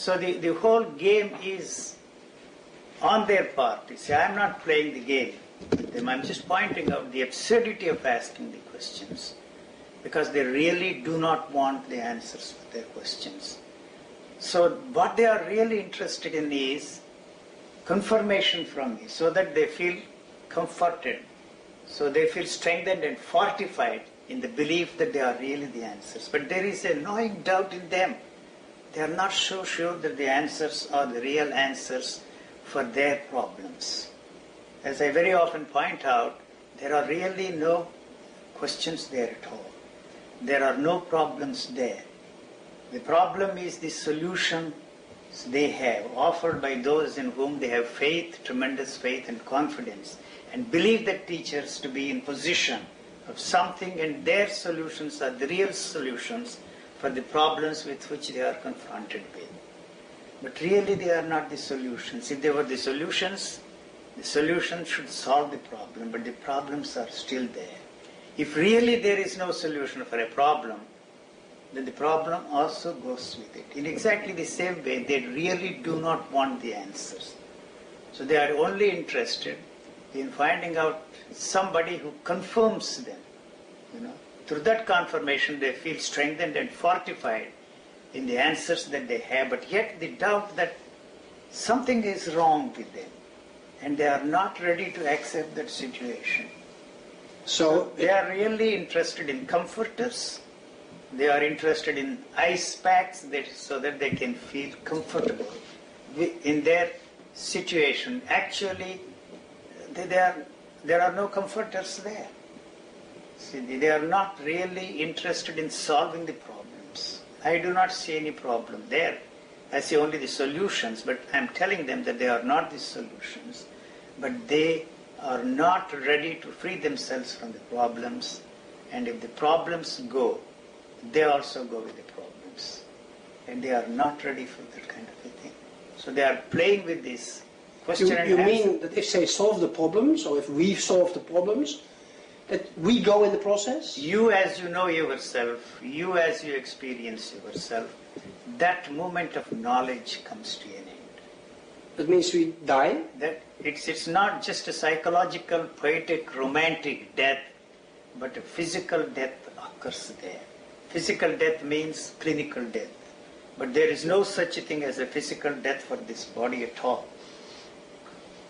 So the whole game is on their part. You see, I'm not playing the game with them. I'm just pointing out the absurdity of asking the questions, because they really do not want the answers to their questions. So what they are really interested in is confirmation from me, so that they feel comforted, so they feel strengthened and fortified in the belief that they are really the answers. But there is a gnawing doubt in them. They are not so sure that the answers are the real answers for their problems. As I very often point out, there are really no questions there at all. There are no problems there. The problem is the solution they have, offered by those in whom they have faith, tremendous faith and confidence, and believe that teachers to be in possession of something, and their solutions are the real solutions for the problems with which they are confronted with. But really they are not the solutions. If they were the solutions should solve the problem, but the problems are still there. If really there is no solution for a problem, then the problem also goes with it. In exactly the same way, they really do not want the answers. So they are only interested in finding out somebody who confirms them. Through that confirmation, they feel strengthened and fortified in the answers that they have, but yet the doubt that something is wrong with them, and they are not ready to accept that situation. So they are really interested in comforters. They are interested in ice packs so that they can feel comfortable in their situation. Actually, there are no comforters there. See, they are not really interested in solving the problems. I do not see any problem there. I see only the solutions, but I am telling them that they are not the solutions, but they are not ready to free themselves from the problems, and if the problems go, they also go with the problems, and they are not ready for that kind of a thing. So they are playing with this question and answer. You mean that if they solve the problems, or if we solve the problems, that we go in the process? You as you know yourself, you as you experience yourself, that moment of knowledge comes to an end. That means we die? That it's not just a psychological, poetic, romantic death, but a physical death occurs there. Physical death means clinical death. But there is no such a thing as a physical death for this body at all.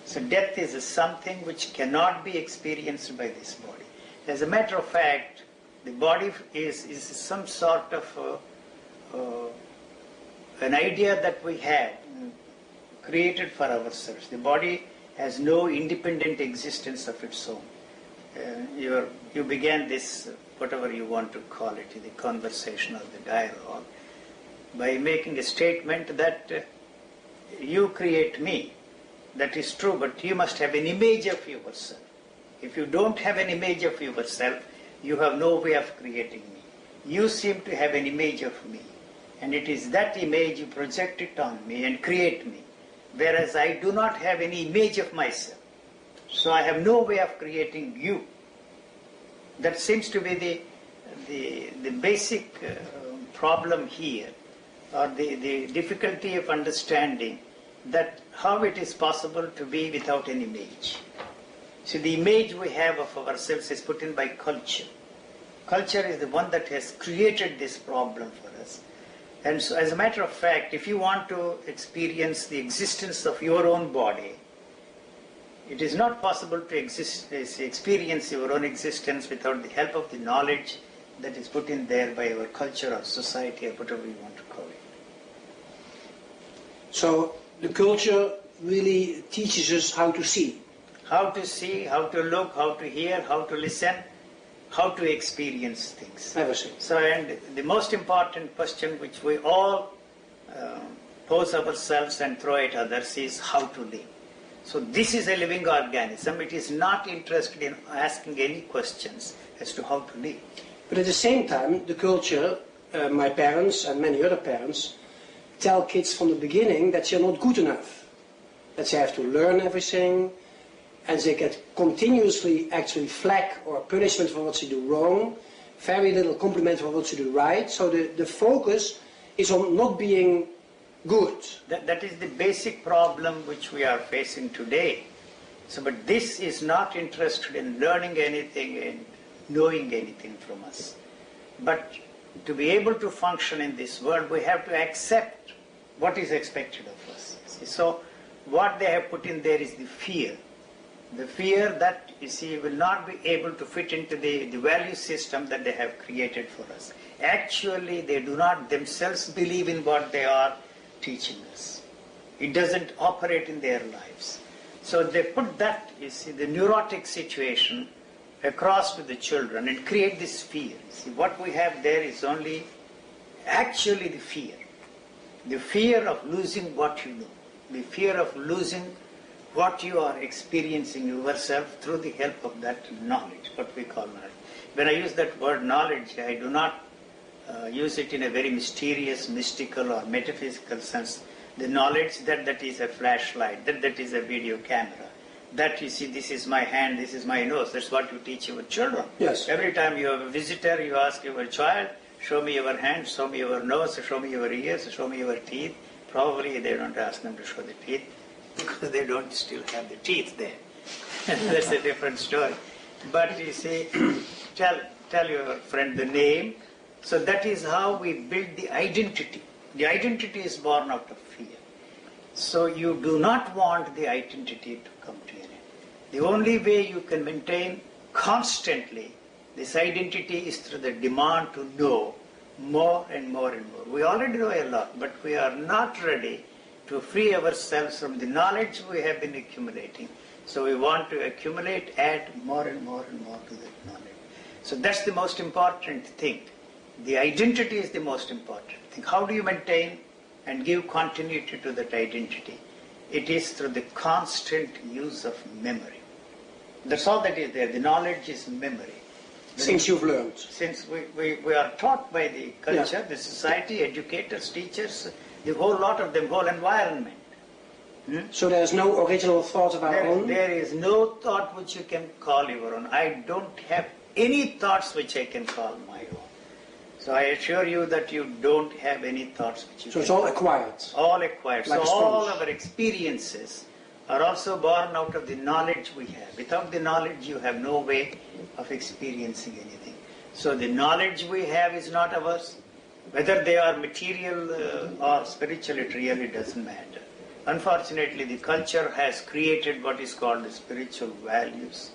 So death is something which cannot be experienced by this body. As a matter of fact, the body is some sort of an idea that we have created for ourselves. The body has no independent existence of its own. You began this, whatever you want to call it, the conversation or the dialogue, by making a statement that you create me. That is true, but you must have an image of yourself. If you don't have an image of yourself, you have no way of creating me. You seem to have an image of me, and it is that image you project it on me and create me, whereas I do not have any image of myself. So I have no way of creating you. That seems to be the basic problem here, or the difficulty of understanding that how it is possible to be without an image. So the image we have of ourselves is put in by culture. Culture is the one that has created this problem for us. And so as a matter of fact, if you want to experience the existence of your own body, it is not possible to experience your own existence without the help of the knowledge that is put in there by our culture or society or whatever you want to call it. So the culture really teaches us how to see. How to see, how to look, how to hear, how to listen, how to experience things. Everything. So, and the most important question which we all pose ourselves and throw at others is how to live. So this is a living organism. It is not interested in asking any questions as to how to live. But at the same time, the culture, my parents and many other parents, tell kids from the beginning that they're not good enough. That they have to learn everything, and they get continuously actually flack or punishment for what they do wrong, very little compliment for what they do right. So the focus is on not being good. That is the basic problem which we are facing today. So, but this is not interested in learning anything and knowing anything from us. But to be able to function in this world, we have to accept what is expected of us. See? So, what they have put in there is the fear. The fear that, you see, will not be able to fit into the value system that they have created for us. Actually, they do not themselves believe in what they are teaching us. It doesn't operate in their lives. So they put that, you see, the neurotic situation across to the children and create this fear. See, what we have there is only actually the fear. The fear of losing what you know. The fear of losing what you are experiencing yourself through the help of that knowledge, what we call knowledge. When I use that word knowledge, I do not use it in a very mysterious, mystical or metaphysical sense. The knowledge that is a flashlight, that is a video camera, that you see, this is my hand, this is my nose. That's what you teach your children. Yes. Every time you have a visitor, you ask your child, show me your hand, show me your nose, show me your ears, show me your teeth. Probably they don't ask them to show the teeth because they don't still have the teeth there. That's a different story. But you see, tell your friend the name. So that is how we build the identity. The identity is born out of fear. So you do not want the identity to come to an end. The only way you can maintain constantly this identity is through the demand to know more and more and more. We already know a lot, but we are not ready to free ourselves from the knowledge we have been accumulating. So we want to accumulate, add more and more and more to that knowledge. So that's the most important thing. The identity is the most important thing. How do you maintain and give continuity to that identity? It is through the constant use of memory. That's all that is there. The knowledge is memory. Since you've learned. Since we are taught by the culture, the society, educators, teachers, the whole lot of them, whole environment. So there is no original thought of our own? There is no thought which you can call your own. I don't have any thoughts which I can call my own. So I assure you that you don't have any thoughts which you So can it's all call. acquired? All acquired. Like so all sponge. our experiences are also born out of the knowledge we have. Without the knowledge, you have no way of experiencing anything. So the knowledge we have is not ours. Whether they are material or spiritual, it really doesn't matter. Unfortunately, the culture has created what is called the spiritual values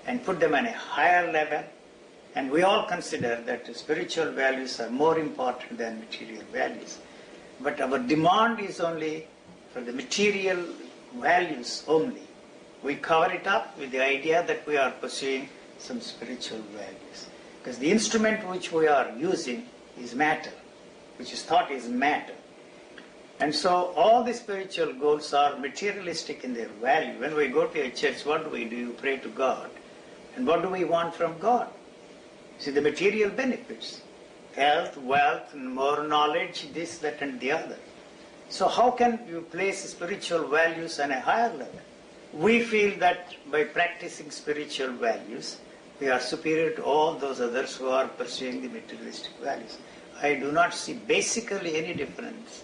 and put them on a higher level. And we all consider that the spiritual values are more important than material values. But our demand is only for the material values only. We cover it up with the idea that we are pursuing some spiritual values. Because the instrument which we are using is matter, which is thought is matter. And so all the spiritual goals are materialistic in their value. When we go to a church, what do? You pray to God. And what do we want from God? See, the material benefits. Health, wealth, and more knowledge, this, that, and the other. So how can you place spiritual values on a higher level? We feel that by practicing spiritual values, we are superior to all those others who are pursuing the materialistic values. I do not see basically any difference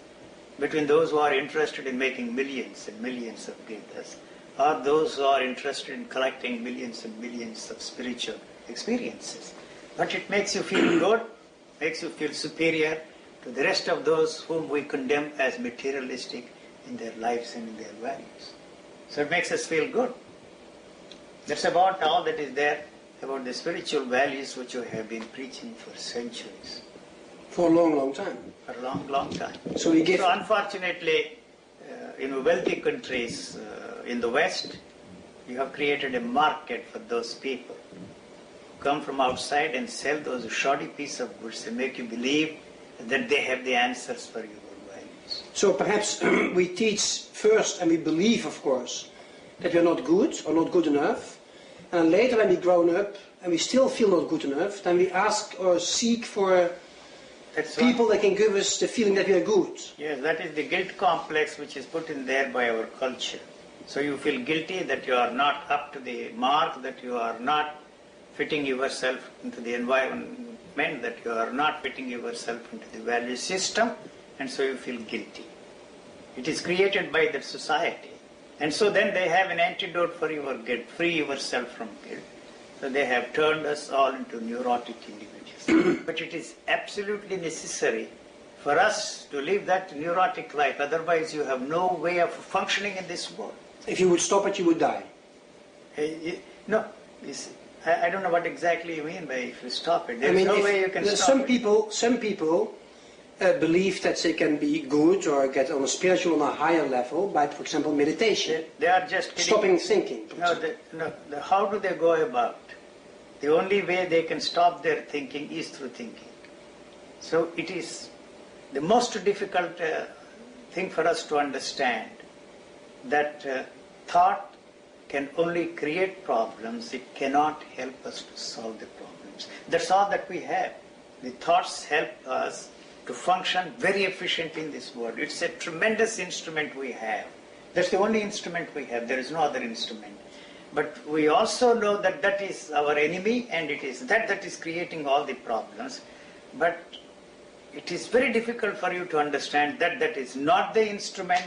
between those who are interested in making millions and millions of Gitas or those who are interested in collecting millions and millions of spiritual experiences. But it makes you feel good, makes you feel superior to the rest of those whom we condemn as materialistic in their lives and in their values. So it makes us feel good. That's about all that is there about the spiritual values which we have been preaching for centuries. For a long, long time. For a long, long time. So we give... So unfortunately, in wealthy countries in the West, you have created a market for those people who come from outside and sell those shoddy piece of goods and make you believe that they have the answers for your values. So perhaps we teach first and we believe, of course, that we are not good or not good enough. And later when we grown up and we still feel not good enough, then we ask or seek for people that can give us the feeling that we are good. Yes, that is the guilt complex which is put in there by our culture. So you feel guilty that you are not up to the mark, that you are not fitting yourself into the environment, that you are not fitting yourself into the value system, and so you feel guilty. It is created by the society. And so then they have an antidote for your guilt, free yourself from guilt. So they have turned us all into neurotic individuals. But it is absolutely necessary for us to live that neurotic life. Otherwise you have no way of functioning in this world. If you would stop it, you would die. No, I don't know what exactly you mean by if you stop it. There's no way you can stop it. Some people believe that they can be good or get on a spiritual, on a higher level by, for example, meditation. They are just stopping thinking. How do they go about? The only way they can stop their thinking is through thinking. So it is the most difficult thing for us to understand that thought can only create problems. It cannot help us to solve the problems. That's all that we have. The thoughts help us to function very efficiently in this world. It's a tremendous instrument we have. That's the only instrument we have. There is no other instrument. But we also know that that is our enemy, and it is that is creating all the problems. But it is very difficult for you to understand that that is not the instrument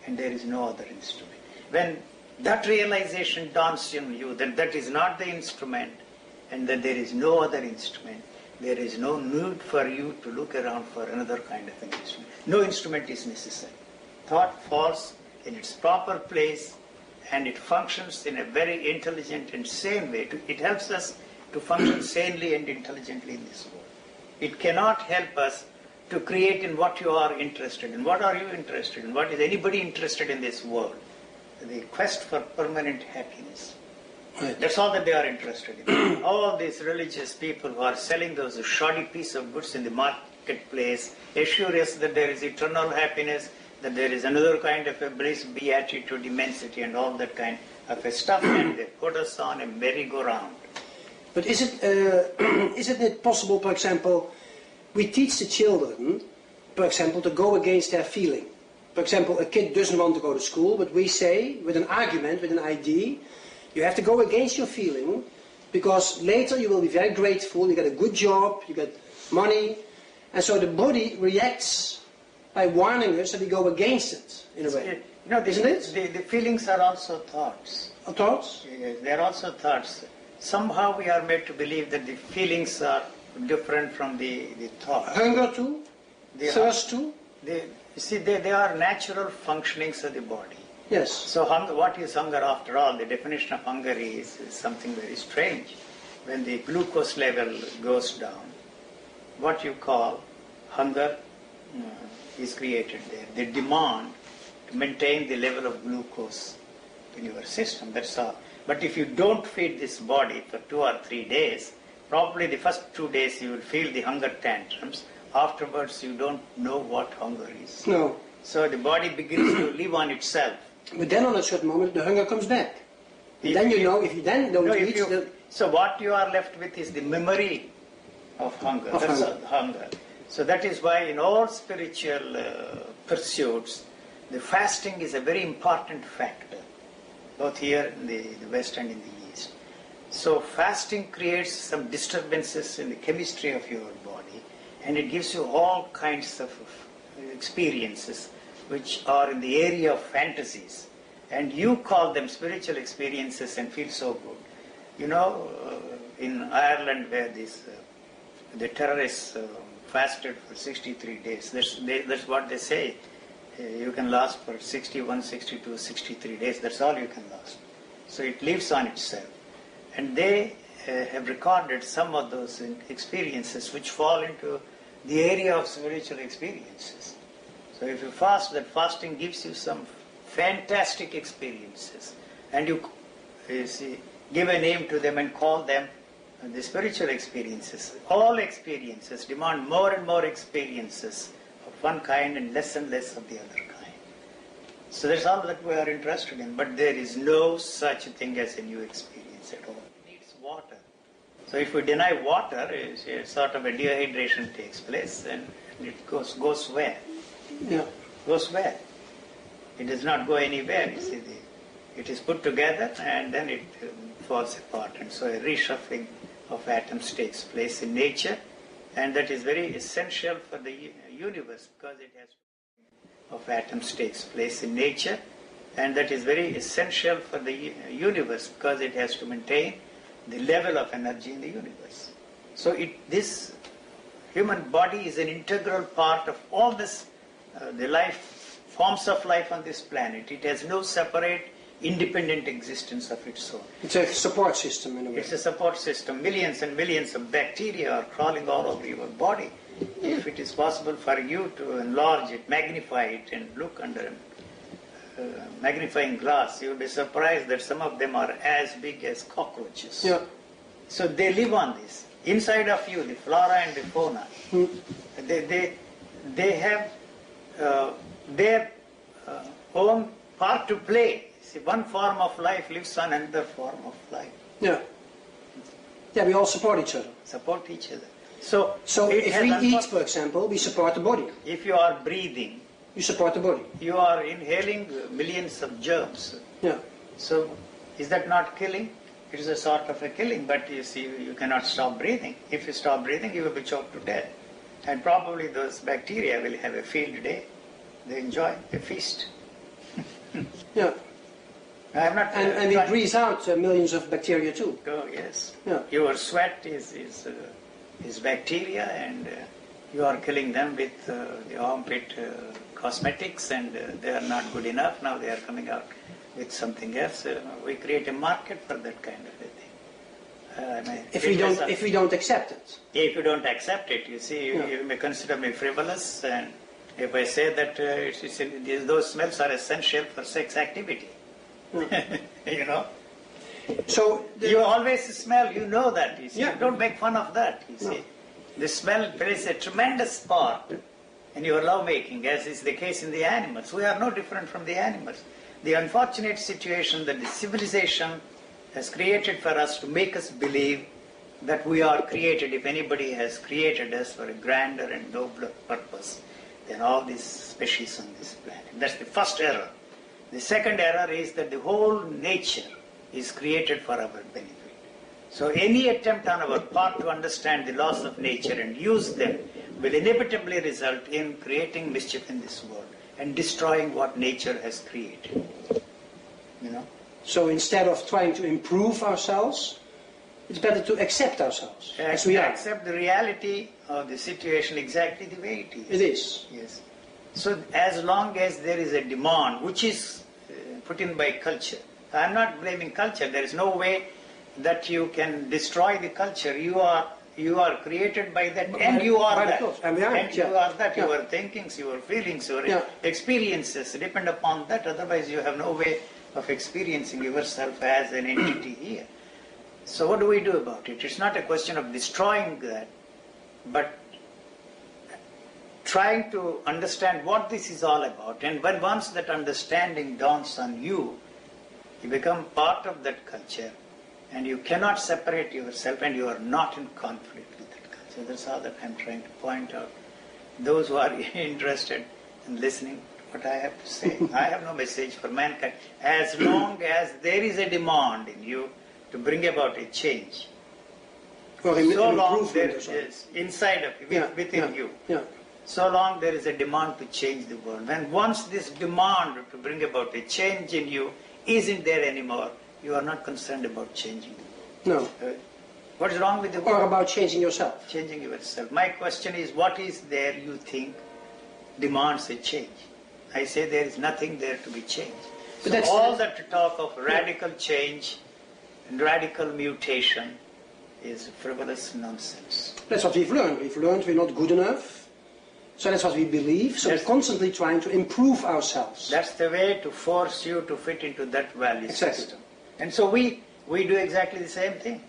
and there is no other instrument. When that realization dawns on you that that is not the instrument and that there is no other instrument, there is no need for you to look around for another kind of an instrument. No instrument is necessary. Thought falls in its proper place and it functions in a very intelligent and sane way. It helps us to function sanely and intelligently in this world. It cannot help us to create in what you are interested in. What are you interested in? What is anybody interested in this world? The quest for permanent happiness. Right. That's all that they are interested in. All these religious people who are selling those shoddy piece of goods in the marketplace assure us that there is eternal happiness, that there is another kind of a bliss, beatitude, immensity, and all that kind of a stuff, and they put us on a merry-go-round. But isn't it possible, for example, we teach the children, for example, to go against their feeling. For example, a kid doesn't want to go to school, but we say, with an argument, with an idea, you have to go against your feeling, because later you will be very grateful, you get a good job, you get money, and so the body reacts by warning us that we go against it, in a way. You know, isn't it? The feelings are also thoughts. Thoughts? Yes, they are also thoughts. Somehow we are made to believe that the feelings are different from the thoughts. Hunger too? Thirst too? They are natural functionings of the body. Yes. So what is hunger after all? The definition of hunger is something very strange. When the glucose level goes down, what you call hunger is created there. The demand to maintain the level of glucose in your system, that's all. But if you don't feed this body for 2 or 3 days, probably the first 2 days you will feel the hunger tantrums. Afterwards you don't know what hunger is. No. So the body begins to live on itself. But then on a certain moment the hunger comes back. If you then don't eat... So what you are left with is the memory of hunger. That's hunger. So that is why in all spiritual pursuits, the fasting is a very important factor, both here in the West and in the East. So fasting creates some disturbances in the chemistry of your body, and it gives you all kinds of experiences which are in the area of fantasies. And you call them spiritual experiences and feel so good. You know, in Ireland where the terrorists fasted for 63 days, that's what they say. You can last for 61, 62, 63 days. That's all you can last. So it lives on itself. And they have recorded some of those experiences which fall into the area of spiritual experiences. So if you fast, that fasting gives you some fantastic experiences. And you give a name to them and call them the spiritual experiences. All experiences demand more and more experiences of one kind and less of the other kind. So that's all that we are interested in. But there is no such thing as a new experience at all. It needs water. So if we deny water, a sort of a dehydration takes place, and it goes where? Yeah. Goes where? It does not go anywhere. You see, it is put together and then it falls apart. And so a reshuffling of atoms takes place in nature, and that is very essential for the universe because it has of atoms takes place in nature, and that is very essential for the universe because it has to maintain the level of energy in the universe. So this human body is an integral part of all this, the forms of life on this planet. It has no separate, independent existence of its own. It's a support system in a way. It's a support system. Millions and millions of bacteria are crawling all over your body. If it is possible for you to enlarge it, magnify it, and look under a magnifying glass, you'll be surprised that some of them are as big as cockroaches. Yeah. So they live on this. Inside of you, the flora and the fauna, they have their own part to play. See, one form of life lives on another form of life. Yeah. Yeah, we all support each other. Support each other. So if we eat, for example, we support the body. If you are breathing, you support the body. You are inhaling millions of germs. Yeah. So is that not killing? It is a sort of a killing, but you see, you cannot stop breathing. If you stop breathing, you will be choked to death. And probably those bacteria will have a field day. They enjoy a feast. Yeah. I'm not. And we breathe out millions of bacteria too. Oh yes. Yeah. Your sweat is bacteria, and you are killing them with the armpit cosmetics, and they are not good enough. Now they are coming out with something else. We create a market for that kind of a thing. If we don't accept it. If you don't accept it, you see, you may consider me frivolous, and if I say that those smells are essential for sex activity, you know. So you always smell. You know that. You see, yeah. Don't make fun of that. You see, the smell plays a tremendous part in your lovemaking, as is the case in the animals. We are no different from the animals. The unfortunate situation that the civilization has created for us to make us believe that we are created, if anybody has created us for a grander and nobler purpose than all these species on this planet. That's the first error. The second error is that the whole nature is created for our benefit. So any attempt on our part to understand the laws of nature and use them will inevitably result in creating mischief in this world and destroying what nature has created. You know? So instead of trying to improve ourselves, it's better to accept ourselves as we are. Accept the reality of the situation exactly the way it is. It is. Yes. So as long as there is a demand which is put in by culture, I'm not blaming culture. There is no way that you can destroy the culture. You are created by that, and you are that. And you are that. Yeah. Your thinkings, your feelings, your Yeah. experiences depend upon that. Otherwise, you have no way of experiencing yourself as an entity here. So what do we do about it? It's not a question of destroying that, but trying to understand what this is all about. And when once that understanding dawns on you, you become part of that culture, and you cannot separate yourself, and you are not in conflict with that culture. That's all that I'm trying to point out. Those who are interested in listening to what I have to say, I have no message for mankind. As long as there is a demand in you to bring about a change, so long there is inside of you, within you, so long there is a demand to change the world. And once this demand to bring about a change in you isn't there anymore, you are not concerned about changing the world. No. What is wrong with the world? Or about changing yourself. Changing yourself. My question is, what is there you think demands a change? I say there is nothing there to be changed. But so all that talk of radical change and radical mutation is frivolous nonsense. That's what we've learned. We've learned we're not good enough. So that's what we believe. So we're constantly trying to improve ourselves. That's the way to force you to fit into that value system. Exactly. And so we do exactly the same thing.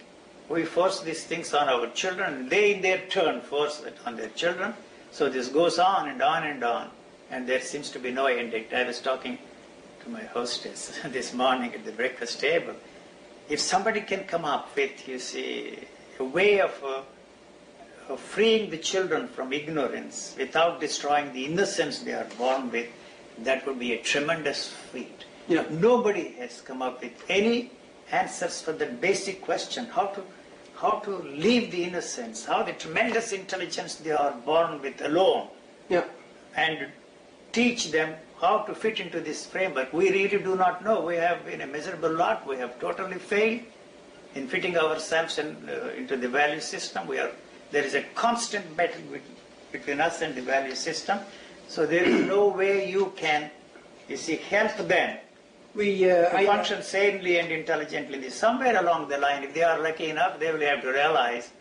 We force these things on our children. They in their turn force it on their children. So this goes on and on and on. And there seems to be no end. I was talking to my hostess this morning at the breakfast table. If somebody can come up with, you see, a way of freeing the children from ignorance without destroying the innocence they are born with, that would be a tremendous feat. Yeah. Nobody has come up with any answers for that basic question, how to leave the innocence, how the tremendous intelligence they are born with alone, Yeah. and teach them how to fit into this framework. We really do not know. We have been a miserable lot. We have totally failed in fitting ourselves into the value system. There is a constant battle between us and the value system. So there is no way you can, help them to function sanely and intelligently. Somewhere along the line, if they are lucky enough, they will have to realize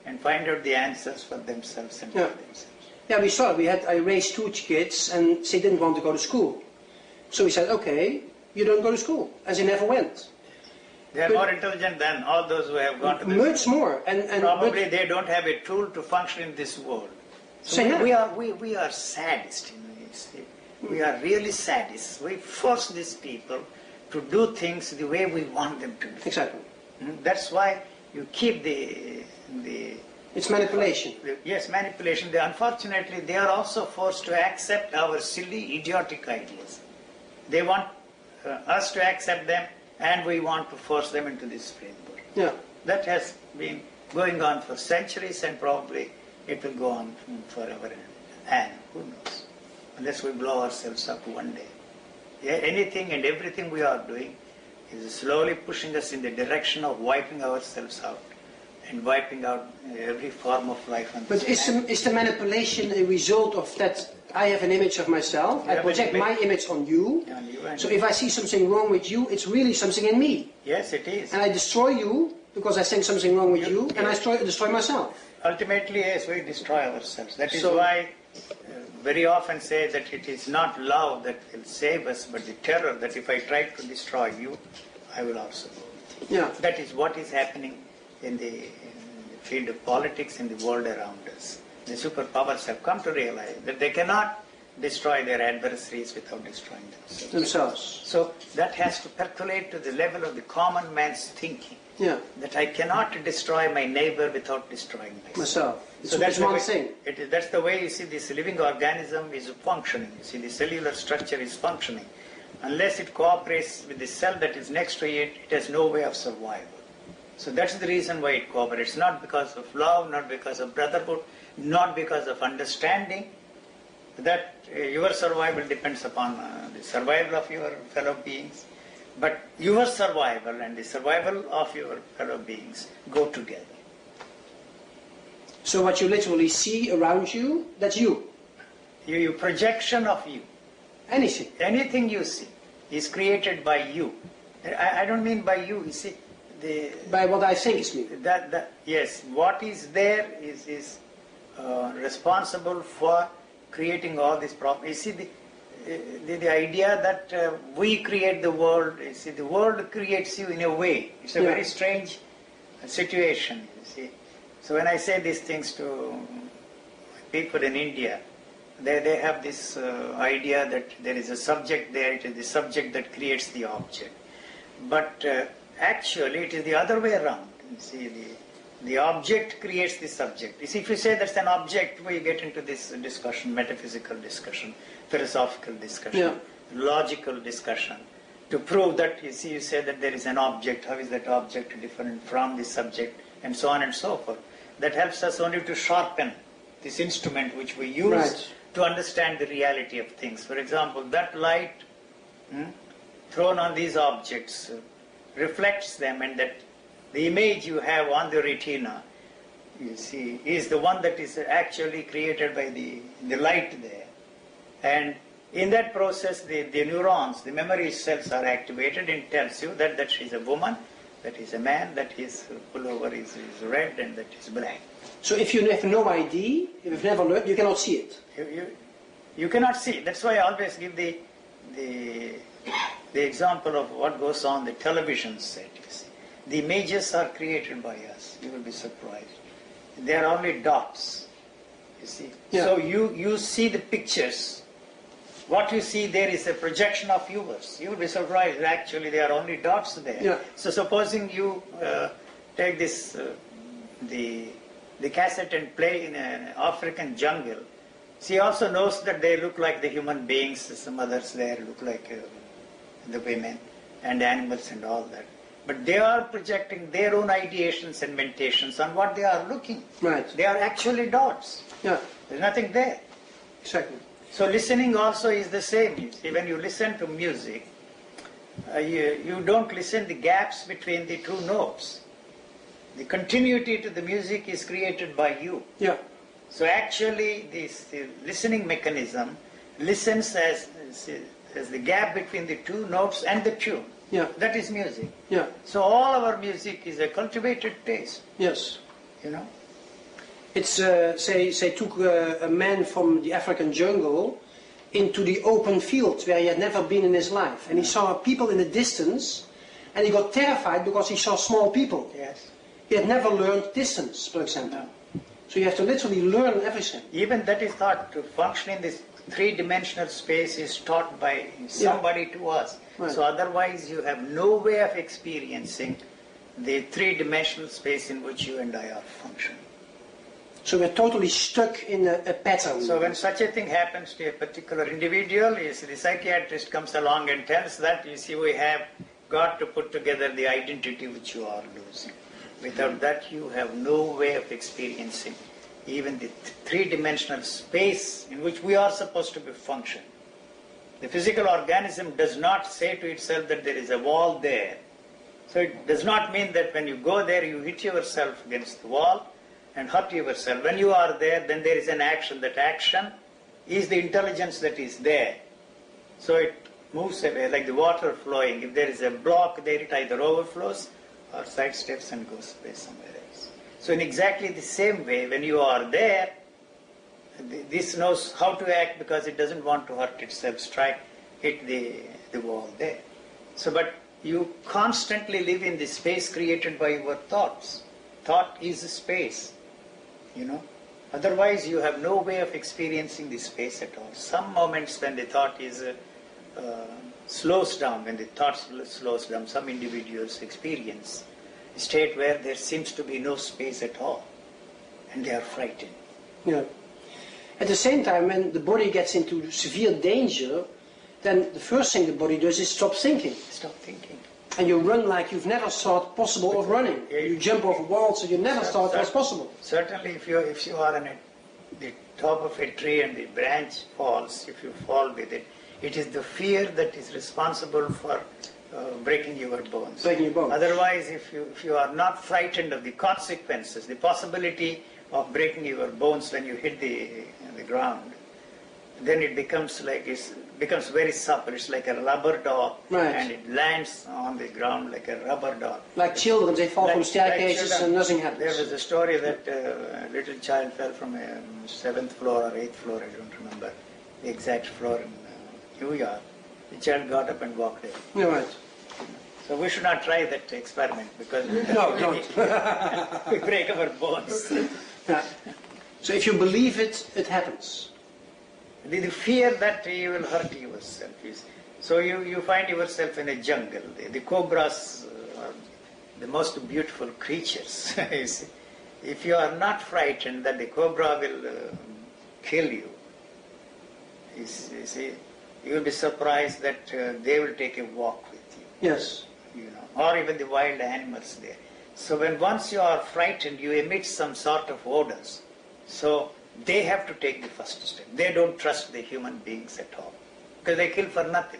and find out the answers for themselves and for themselves. Yeah, we saw it. I raised 2 kids and they didn't want to go to school. So we said, okay, you don't go to school. And they never went. They are more intelligent than all those who have gone to the much school. More. And probably they don't have a tool to function in this world. So we are sadists. We are really sadists. We force these people to do things the way we want them to do. Exactly. That's why you keep the it's manipulation. Yes, manipulation. Unfortunately, they are also forced to accept our silly, idiotic ideas. They want us to accept them, and we want to force them into this framework. Yeah. That has been going on for centuries, and probably it will go on forever. And who knows? Unless we blow ourselves up one day. Yeah, anything and everything we are doing is slowly pushing us in the direction of wiping ourselves out and wiping out every form of life on this planet. But is the manipulation a result of that I have an image of myself, I project my image on you, so if I see something wrong with you, it's really something in me. Yes, it is. And I destroy you because I think something wrong with you, and I destroy myself. Ultimately, yes, we destroy ourselves. That is why very often say that it is not love that will save us, but the terror that if I try to destroy you, I will also go with you. Yeah. That is what is happening in the field of politics in the world around us. The superpowers have come to realize that they cannot destroy their adversaries without destroying themselves. So that has to percolate to the level of the common man's thinking. Yeah. That I cannot destroy my neighbor without destroying myself. So that's one thing. That's the way this living organism is functioning. The cellular structure is functioning. Unless it cooperates with the cell that is next to it, it has no way of survival. So that's the reason why it cooperates. Not because of love, not because of brotherhood, not because of understanding. That your survival depends upon the survival of your fellow beings. But your survival and the survival of your fellow beings go together. So what you literally see around you, that's you. Your projection of you. Anything. Anything you see is created by you. I don't mean by you, you see. By what I think is me. Yes, what is there is responsible for creating all these problems. You see, the idea that we create the world, you see, the world creates you in a way. It's a very strange situation, you see. So when I say these things to people in India, they have this idea that there is a subject there, it is the subject that creates the object. But actually, it is the other way around. You see, the object creates the subject. You see, if you say that's an object, we get into this discussion, metaphysical discussion, philosophical discussion, logical discussion, to prove that, you see, you say that there is an object, how is that object different from the subject, and so on and so forth. That helps us only to sharpen this instrument which we use to understand the reality of things. For example, that light thrown on these objects reflects them, and that the image you have on the retina, you see, is the one that is actually created by the light there. And in that process, the neurons, the memory cells are activated and tells you that she is a woman, that is a man, that his pullover is red and that is black. So if you have no idea, if you've never learned, you cannot see it. You cannot see it. That's why I always give the example of what goes on the television set. You see, the images are created by us. You will be surprised. They are only dots. You see. Yeah. So you see the pictures. What you see there is a projection of yours. You will be surprised. Actually, there are only dots there. Yeah. So supposing you take this the cassette and play in an African jungle. She also knows that they look like the human beings. Some others there look like the women and animals and all that. But they are projecting their own ideations and meditations on what they are looking. Right. They are actually dots. Yeah. There's nothing there. Exactly. So listening also is the same. You see, when you listen to music, you don't listen the gaps between the two notes. The continuity to the music is created by you. Yeah. So actually, the listening mechanism listens as the gap between the two notes and the tune. Yeah. That is music. Yeah. So all our music is a cultivated taste. Yes. You know. It's say took a man from the African jungle into the open field where he had never been in his life, and he saw people in the distance, and he got terrified because he saw small people. Yes. He had never learned distance, for example. No. So you have to literally learn everything. Even that is thought to function in this three-dimensional space is taught by somebody to us. Right. So otherwise you have no way of experiencing the three-dimensional space in which you and I are functioning. So we're totally stuck in a pattern. So when such a thing happens to a particular individual, the psychiatrist comes along and tells that, you see, we have got to put together the identity which you are losing. Without that, you have no way of experiencing even the three-dimensional space in which we are supposed to be functioning. The physical organism does not say to itself that there is a wall there. So it does not mean that when you go there, you hit yourself against the wall and hurt yourself. When you are there, then there is an action. That action is the intelligence that is there. So it moves away like the water flowing. If there is a block there, it either overflows or sidesteps and goes away somewhere else. So in exactly the same way, when you are there, this knows how to act because it doesn't want to hurt itself, hit the wall there. So, but you constantly live in the space created by your thoughts. Thought is a space, you know. Otherwise, you have no way of experiencing the space at all. Some moments when the thought is slows down, when the thought slows down, some individuals experience a state where there seems to be no space at all, and they are frightened. Yeah. At the same time, when the body gets into severe danger, then the first thing the body does is stop thinking. Stop thinking. And you run like you've never thought possible of running. You jump over walls that you never thought was possible. Certainly, if you are on the top of a tree and the branch falls, if you fall with it, it is the fear that is responsible for breaking your bones. Breaking your bones. Otherwise, if you are not frightened of the consequences, the possibility of breaking your bones when you hit the ground, then it becomes very supple. It's like a rubber doll, right. And it lands on the ground like a rubber doll. Like children, they fall from staircases and nothing happens. There was a story that a little child fell from a 7th floor or 8th floor, I don't remember the exact floor in New York. The child got up and walked away. You're right. So we should not try that experiment because no, don't. we break our bones. Yeah. So if you believe it, it happens. The fear that you will hurt yourself is, so you find yourself in a jungle. The cobras are the most beautiful creatures. You see. If you are not frightened that the cobra will kill you, you see, you will be surprised that they will take a walk with you. Yes. You know, or even the wild animals there. So when once you are frightened, you emit some sort of odors. So they have to take the first step. They don't trust the human beings at all because they kill for nothing.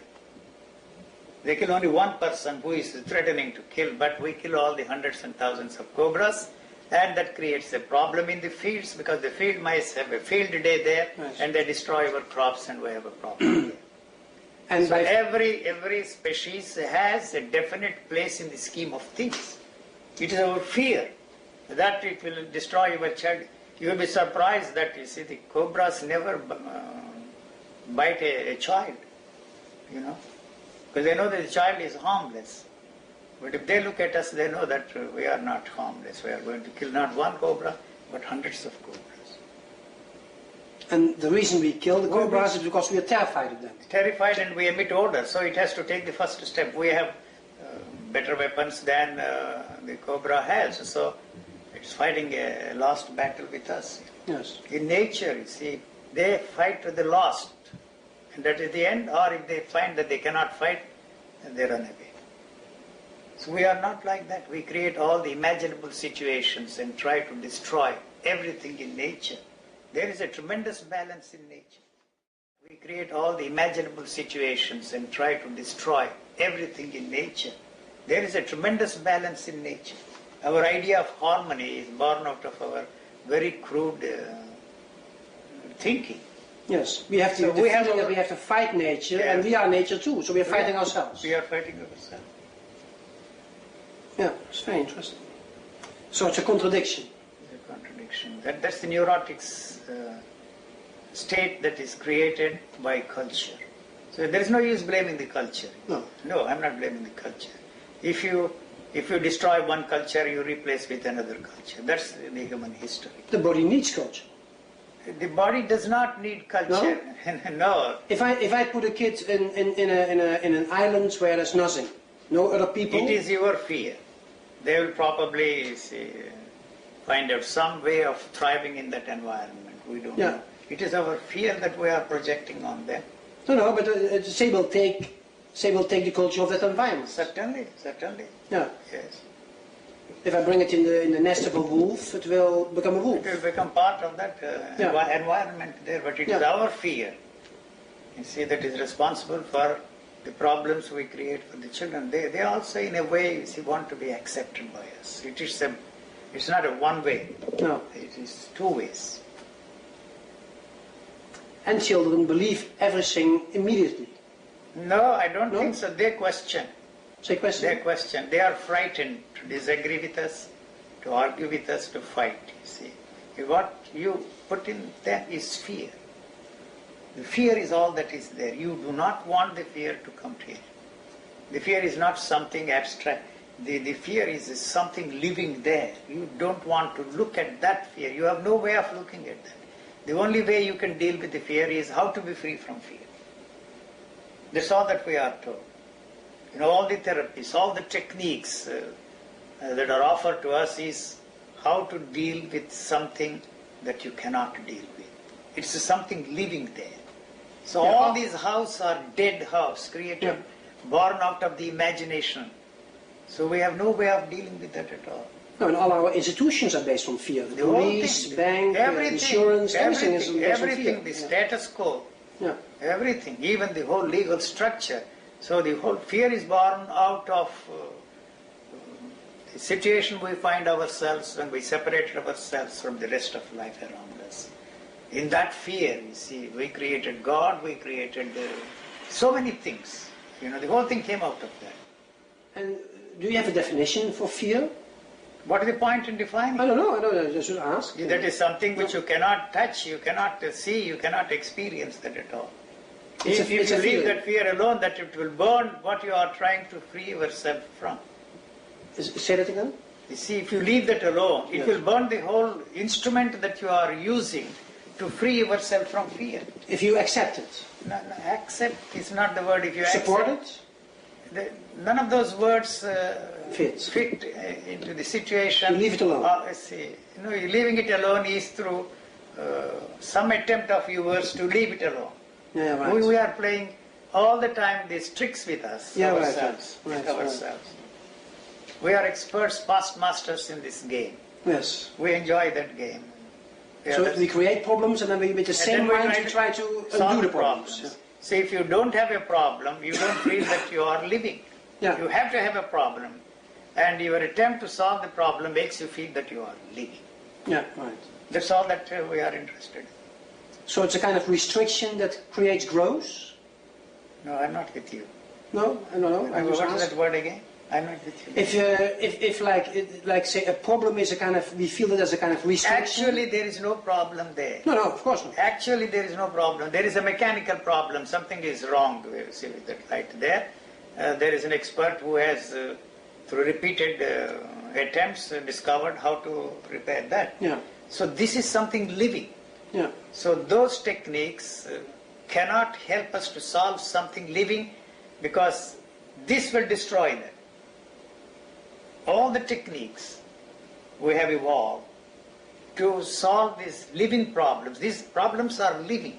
They kill only one person who is threatening to kill, but we kill all the hundreds and thousands of cobras, and that creates a problem in the fields because the field mice have a field day there, yes. And they destroy our crops, and we have a problem there. And so every species has a definite place in the scheme of things. It is our fear that it will destroy your child. You will be surprised that, you see, the cobras never bite a child, you know, because they know that the child is harmless. But if they look at us, they know that we are not harmless. We are going to kill not one cobra, but hundreds of cobras. And the reason we kill the cobras is because we are terrified of them. Terrified, and we emit odor, so it has to take the first step. We have better weapons than the cobra has, so it's fighting a lost battle with us. Yes. In nature, you see, they fight to the last, and that is the end, or if they find that they cannot fight, then they run away. So we are not like that. We create all the imaginable situations and try to destroy everything in nature. There is a tremendous balance in nature. We create all the imaginable situations and try to destroy everything in nature. There is a tremendous balance in nature. Our idea of harmony is born out of our very crude thinking. Yes, we have to, So the we feeling have that our- we have to fight nature, Yeah. and we are nature too, so we are fighting ourselves. We are fighting ourselves. Yeah, it's very interesting. So it's a contradiction. It's a contradiction. That's the neurotic's state that is created by culture. So there is no use blaming the culture. No. No, I'm not blaming the culture. If you destroy one culture, you replace with another culture. That's the human history. The body needs culture. The body does not need culture. No. If I put a kid in an island where there's nothing, no other people. It is your fear. They will probably find out some way of thriving in that environment. We don't Yeah. know. It is our fear that we are projecting on them. No, but say will take the culture of that environment. Certainly. Yeah. Yes. If I bring it in the nest of a wolf, it will become a wolf. It will become part of that Yeah. environment there, but it is Yeah. our fear. You see, that is responsible for the problems we create for the children. They also, in a way, you see, want to be accepted by us. It's not a one way. No. It is two ways. And children believe everything immediately. No, I don't No? think so. They question. Say question. They question. They are frightened to disagree with us, to argue with us, to fight. You see, what you put in them is fear. The fear is all that is there. You do not want the fear to come to you. The fear is not something abstract. The fear is something living there. You don't want to look at that fear. You have no way of looking at that. The only way you can deal with the fear is how to be free from fear. That's all that we are told. You know, all the therapies, all the techniques that are offered to us is how to deal with something that you cannot deal with. It's something living there. So Yeah. all these houses are dead houses created, born out of the imagination. So we have no way of dealing with that at all. No, and all our institutions are based on fear. The whole police, thing, bank, insurance, everything is based on fear. everything, the status quo, Yeah. everything, even the whole legal structure. So the whole fear is born out of the situation we find ourselves when we separated ourselves from the rest of life around us. In that fear, you see, we created God, we created so many things. You know, the whole thing came out of that. And do you have a definition for fear? What is the point in defining? I don't know. I should ask. That is something which you cannot touch, you cannot see, you cannot experience that at all. It's If a you leave feeling. that fear alone, that it will burn what you are trying to free yourself from. Say that again? You see, if you leave that alone, it Yes. will burn the whole instrument that you are using to free yourself from fear. If you accept it. No, accept is not the word. If you Support accept, it? none of those words Fits. fit into the situation. You leave it alone. See, leaving it alone is through some attempt of yours to leave it alone. Yeah, right. We are playing all the time these tricks with us, Yeah, right, ourselves, right, with right. ourselves. We are experts, past masters in this game. Yes. We enjoy that game. Yeah, So that's- we create problems and then we, with the and same then we mind, we try to solve undo the problems. problems. See, if you don't have a problem, you don't feel that you are living. Yeah. You have to have a problem, and your attempt to solve the problem makes you feel that you are living. Yeah, right. That's all that we are interested in. So it's a kind of restriction that creates growth? No, I'm not with you. No, I don't know. I What was is asked. that word again? I'm not with you. If like say a problem is a kind of, we feel it as a kind of restriction. Actually, there is no problem there. No, of course not. Actually, there is no problem. There is a mechanical problem. Something is wrong. You see with that light there. There is an expert who has, through repeated attempts, discovered how to repair that. Yeah, So this is something living. yeah. So those techniques cannot help us to solve something living because this will destroy that. All the techniques we have evolved to solve these living problems. These problems are living.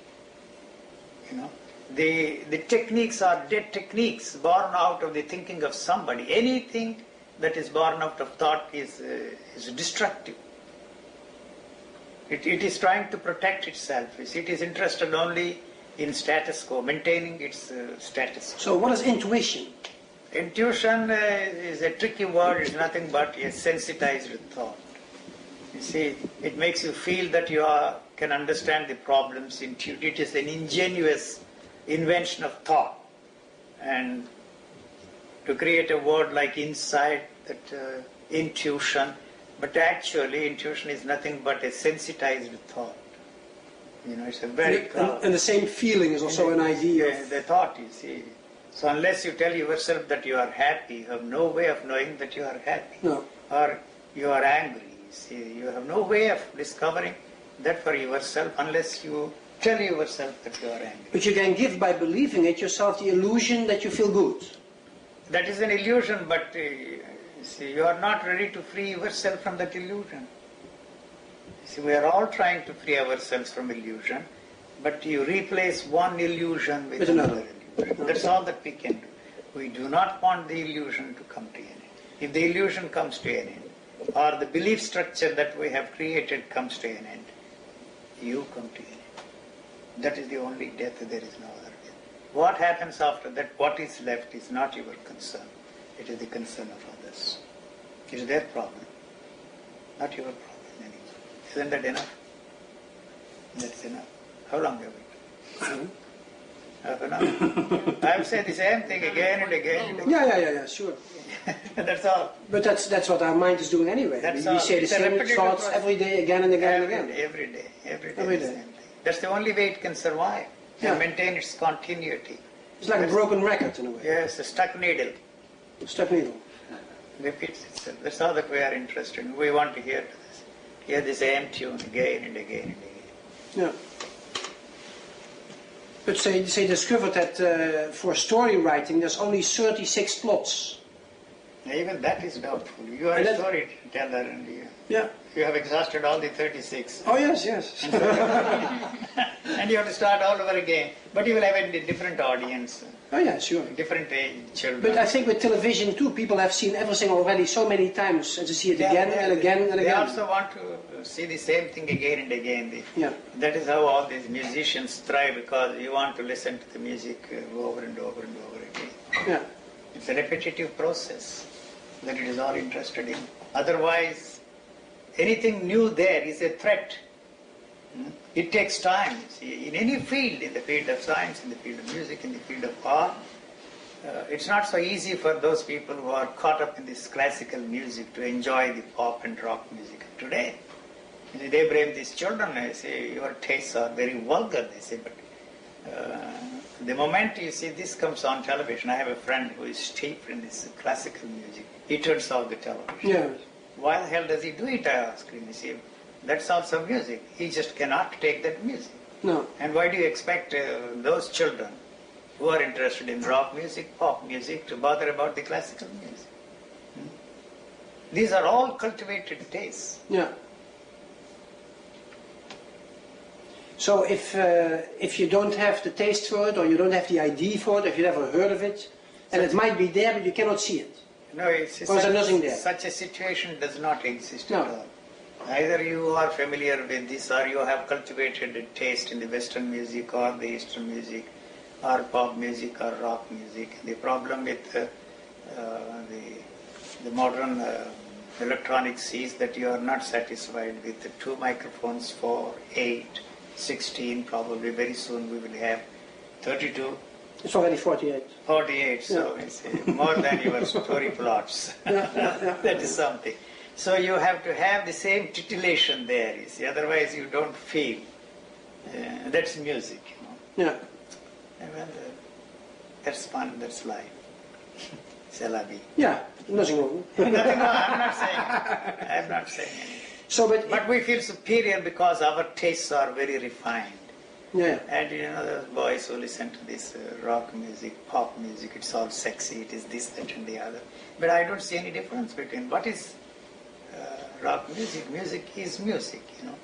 You know, the techniques are dead techniques born out of the thinking of somebody. Anything that is born out of thought is destructive. It is trying to protect itself. It is interested only in status quo, maintaining its status quo. So what is intuition? Intuition is a tricky word. It's nothing but a sensitized thought. You see, it makes you feel that can understand the problems intuitively. It is an ingenious invention of thought. And to create a word like insight, that intuition, but actually intuition is nothing but a sensitized thought. You know, it's a very... And the same feeling is also an idea of... The thought, you see. So unless you tell yourself that you are happy, you have no way of knowing that you are happy. No. Or you are angry. See, you have no way of discovering that for yourself unless you tell yourself that you are angry. But you can give, by believing it yourself, the illusion that you feel good. That is an illusion, but see, you are not ready to free yourself from that illusion. See, we are all trying to free ourselves from illusion, but you replace one illusion with another illusion. That's all that we can do. We do not want the illusion to come to an end. If the illusion comes to an end, or the belief structure that we have created comes to an end, you come to an end. That is the only death, there is no other death. What happens after that, what is left, is not your concern. It is the concern of others. It is their problem, not your problem anymore. Isn't that enough? That's enough. How long have we done? Half an hour. I have said the same thing again and again and again. Yeah, sure. That's all. But that's what our mind is doing anyway. We say the same thoughts every day, again and again and again. Every day. Every day. That's the only way it can survive and maintain its continuity. It's like a broken record in a way. Yes, a stuck needle. Stuck needle. Repeats itself. That's all that we are interested in. We want to hear the same tune again and again and again. Yeah. But they discovered that for story writing there's only 36 plots. Even that is doubtful. You are a storyteller and you have exhausted all the 36. Oh yes. And you have to start all over again. But you will have a different audience. Oh yeah, sure. Different age children. But I think with television too, people have seen everything already so many times and to see it again and again and again. They also want to see the same thing again and again. That is how all these musicians thrive, because you want to listen to the music over and over and over again. Yeah. It's a repetitive process that it is all interested in. Otherwise, anything new there is a threat. It takes time. See, in any field, in the field of science, in the field of music, in the field of art, it's not so easy for those people who are caught up in this classical music to enjoy the pop and rock music today. They blame these children. They say, your tastes are very vulgar, they say, but the moment you see this comes on television, I have a friend who is steeped in this classical music. He turns off the television. Yeah. Why the hell does he do it? I asked him. He said, that's also music. He just cannot take that music. No. And why do you expect those children who are interested in rock music, pop music, to bother about the classical music? These are all cultivated tastes. Yeah. So if you don't have the taste for it, or you don't have the idea for it, if you never heard of it, and it might be there, but you cannot see it. No, nothing there. Such a situation does not exist at all. Either you are familiar with this, or you have cultivated a taste in the Western music, or the Eastern music, or pop music, or rock music. The problem with the modern electronics is that you are not satisfied with the 2 microphones, 4, 8, 16, probably very soon we will have 32. It's already 48. 48, so it's more than your story plots. That is something. So you have to have the same titillation there, you see, otherwise you don't feel. That's music, you know. Yeah. Well, that's fun, that's life. C'est la vie. Yeah, nothing wrong. Nothing wrong, I'm not saying anything. So, but we feel superior because our tastes are very refined. Yeah. And you know, those boys who listen to this rock music, pop music, it's all sexy, it is this, that and the other. But I don't see any difference between what is rock music. Music is music, you know.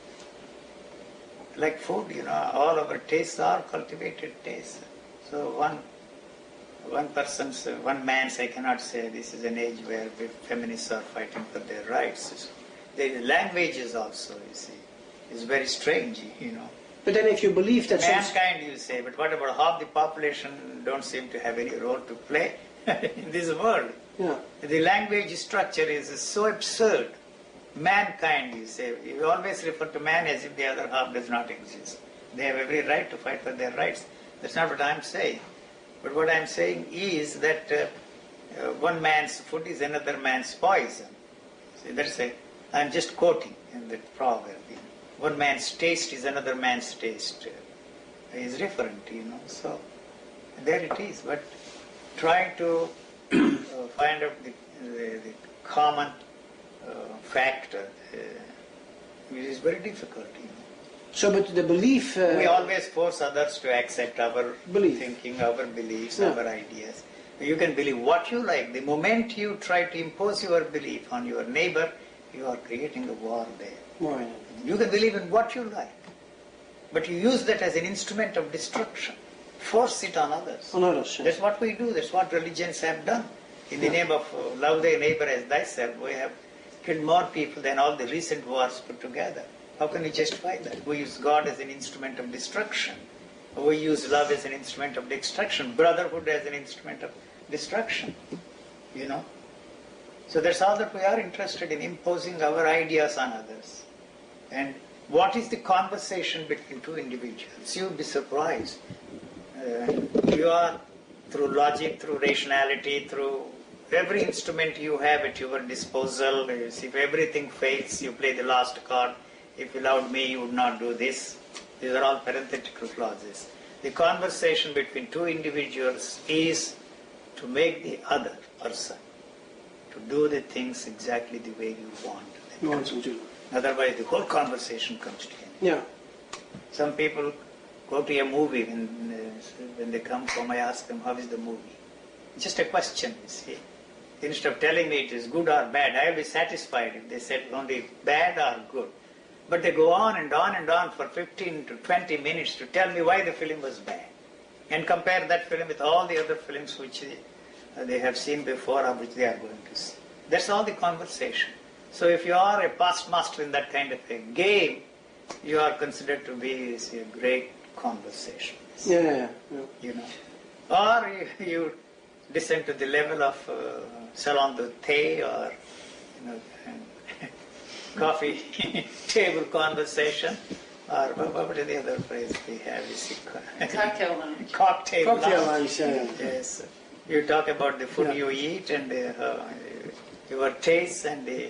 Like food, you know, all our tastes are cultivated tastes. So one man's, I cannot say this is an age where feminists are fighting for their rights. The languages also, you see, is very strange, you know. But then if you believe that mankind, you say, but what about half the population don't seem to have any role to play in this world? Yeah. The language structure is so absurd. Mankind, you say, you always refer to man as if the other half does not exist. They have every right to fight for their rights. That's not what I'm saying. But what I'm saying is that one man's food is another man's poison. See, I'm just quoting in that proverb. One man's taste is another man's taste. Is different, So there it is. But try to find out the common factor. It is very difficult, So, but the belief... we always force others to accept our thinking, our beliefs, our ideas. You can believe what you like. The moment you try to impose your belief on your neighbor, you are creating a war there. Right. You can believe in what you like, but you use that as an instrument of destruction. Force it on others. On others, yes. That's what we do. That's what religions have done. In the name of love thy neighbor as thyself, we have killed more people than all the recent wars put together. How can we justify that? We use God as an instrument of destruction. We use love as an instrument of destruction. Brotherhood as an instrument of destruction. So that's all that we are interested in, imposing our ideas on others. And what is the conversation between two individuals? You'll be surprised. You are, through logic, through rationality, through every instrument you have at your disposal. If everything fails, you play the last card. If you loved me, you would not do this. These are all parenthetical clauses. The conversation between two individuals is to make the other person to do the things exactly the way you want them. You want them to. Otherwise, the whole conversation comes to an end. Yeah. Some people go to a movie when they come home. I ask them, how is the movie? Just a question, you see. Instead of telling me it is good or bad, I will be satisfied if they said only bad or good. But they go on and on and on for 15 to 20 minutes to tell me why the film was bad. And compare that film with all the other films which they have seen before or which they are going to see. That's all the conversation. So if you are a past master in that kind of a game, you are considered to be a great conversationalist. Yeah. Or you descend to the level of salon de thé or coffee table conversation, or what is the other phrase we have? Cocktail lounge. Cocktail lounge, yeah. Yes. You talk about the food you eat and your taste and the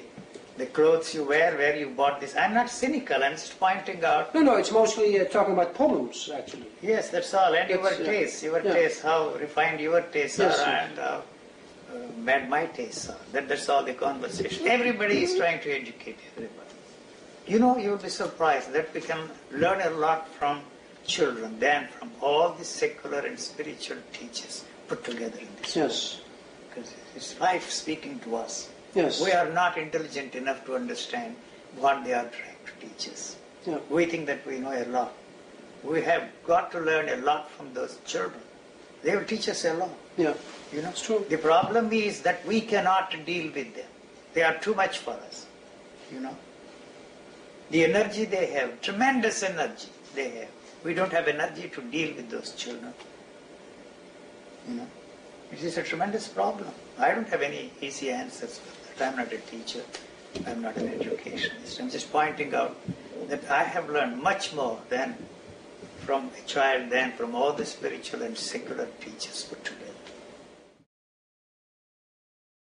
clothes you wear, where you bought this. I'm not cynical, I'm just pointing out. No, it's mostly talking about problems, actually. Yes, that's all. And your taste, how refined your tastes are and how bad my tastes are. That's all the conversation. Everybody is trying to educate everybody. You'll be surprised that we can learn a lot from children than from all the secular and spiritual teachers put together in this world. Because it's life speaking to us. Yes. We are not intelligent enough to understand what they are trying to teach us. Yeah. We think that we know a lot. We have got to learn a lot from those children. They will teach us a lot. Yeah. It's true. The problem is that we cannot deal with them. They are too much for us. The energy they have, tremendous energy they have. We don't have energy to deal with those children. It is a tremendous problem. I don't have any easy answers for that. I'm not a teacher. I'm not an educationist. I'm just pointing out that I have learned much more from a child than from all the spiritual and secular teachers put together.